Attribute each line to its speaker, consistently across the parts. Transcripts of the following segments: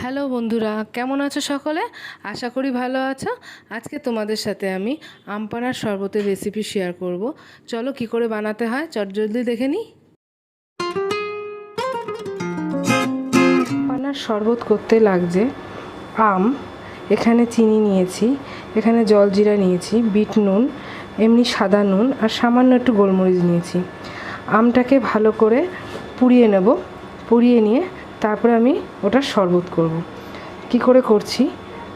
Speaker 1: Hello বন্ধুরা, কেমন আছো সকলে? আশা করি ভালো আছো। আজকে তোমাদের সাথে আমি আমপানার শরবতের রেসিপি শেয়ার করব। চলো কি করে বানাতে হয় চটজলদি দেখে নিই। আমপানার শরবত করতে লাগছে আম, এখানে চিনি নিয়েছি, এখানে জলজিরা নিয়েছি, বিট নুন, এমনি সাদা নুন আর সামান্য একটু গোলমরিচ নিয়েছি। আমটাকে ভালো করে পুড়িয়ে নেব। পুড়িয়ে নিয়ে তারপরে আমি ওটার শরবত করব। কি করে করছি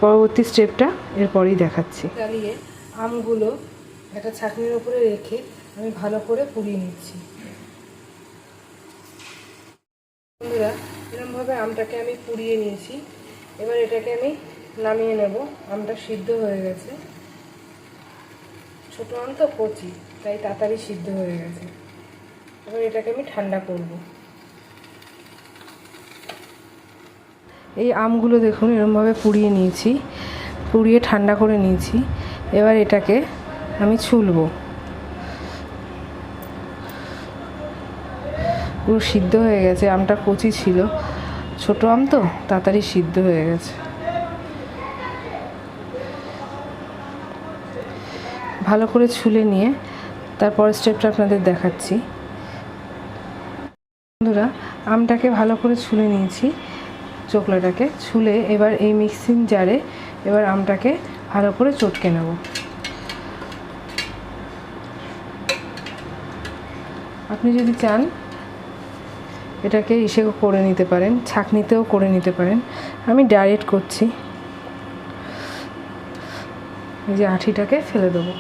Speaker 1: পরবর্তী স্টেপটা এরপরেই দেখাচ্ছি। জ্বালিয়ে আমগুলো একটা ছাঁকনির উপরে রেখে আমি ভালো করে পুড়িয়ে নিচ্ছি। বন্ধুরা, এরকমভাবে আমটাকে আমি পুড়িয়ে নিয়েছি। এবার এটাকে আমি নামিয়ে নেব। আমটা সিদ্ধ হয়ে গেছে। ছোটো আম তো কচি, তাই তাড়াতাড়ি সিদ্ধ হয়ে গেছে। এবার এটাকে আমি ঠান্ডা করব। এই আমগুলো দেখুন এরকমভাবে পুড়িয়ে নিয়েছি, পুড়িয়ে ঠান্ডা করে নিয়েছি। এবার এটাকে আমি ছুলব। পুরো সিদ্ধ হয়ে গেছে, আমটা কচি ছিল, ছোটো আম তো তাড়াতাড়ি সিদ্ধ হয়ে গেছে। ভালো করে ছুলে নিয়ে তারপর স্টেপটা আপনাদের দেখাচ্ছি। বন্ধুরা, আমটাকে ভালো করে ছুলে নিয়েছি, চোকলাটাকে ছুলে এবার এই মিক্সিং জারে এবার আমটাকে ভালো করে চটকে নেব। আপনি যদি চান এটাকে করে নিতে পারেন, ছাঁকনিতেও করে নিতে পারেন। আমি ডাইরেক্ট করছি। এই যে আঠিটাকে ফেলে দেবো।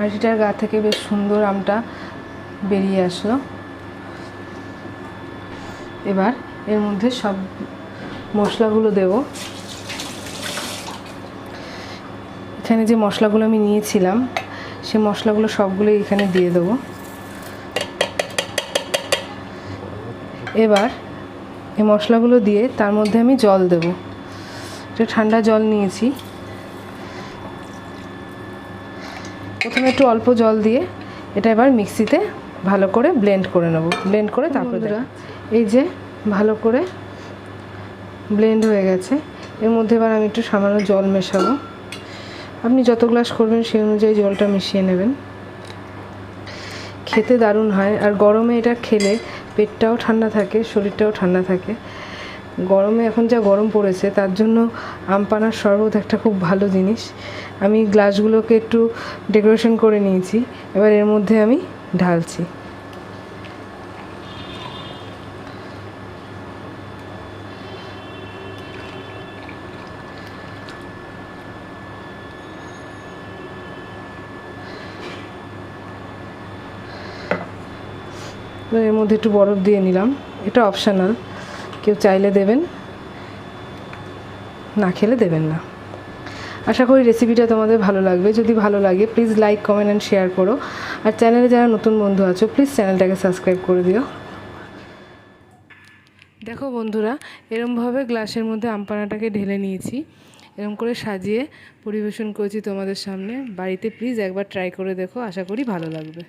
Speaker 1: আটিটার গা থেকে বেশ সুন্দর আমটা বেরিয়ে আসলো। এবার এর মধ্যে সব মশলাগুলো দেব। এখানে যে মশলাগুলো আমি নিয়েছিলাম সে মশলাগুলো সবগুলো এখানে দিয়ে দেবো। এবার এই মশলাগুলো দিয়ে তার মধ্যে আমি জল দেব। এটা ঠান্ডা জল নিয়েছি। প্রথমে একটু অল্প জল দিয়ে এটা এবার মিক্সিতে ভালো করে ব্লেন্ড করে নেব। ব্লেন্ড করে তারপরে এই যে ভালো করে ব্লেন্ড হয়ে গেছে। এর মধ্যে এবার আমি একটু সামান্য জল মেশাবো। আপনি যত গ্লাস করবেন সেই অনুযায়ী জলটা মিশিয়ে নেবেন। খেতে দারুণ হয়, আর গরমে এটা খেলে পেটটাও ঠান্ডা থাকে, শরীরটাও ঠান্ডা থাকে। গরমে এখন যা গরম পড়েছে তার জন্য আমপানার শরবত একটা খুব ভালো জিনিস। আমি গ্লাসগুলোকে একটু ডেকোরেশন করে নিয়েছি। এবার এর মধ্যে আমি ঢালছি। এর মধ্যে একটু বরফ দিয়ে নিলাম। এটা অপশনাল, কেউ চাইলে দেবেন, না খেলে দেবেন না। আশা করি রেসিপিটা তোমাদের ভালো লাগবে। যদি ভালো লাগে please like, comment and share করো। আর চ্যানেলে যারা নতুন বন্ধু আছো প্লিজ চ্যানেলটাকে সাবস্ক্রাইব করে দিও। দেখো বন্ধুরা, এরমভাবে গ্লাসের মধ্যে আমপানাটাকে ঢেলে নিয়েছি। এরম করে সাজিয়ে পরিবেশন করেছি তোমাদের সামনে। বাড়িতে প্লিজ একবার ট্রাই করে দেখো, আশা করি ভালো লাগবে।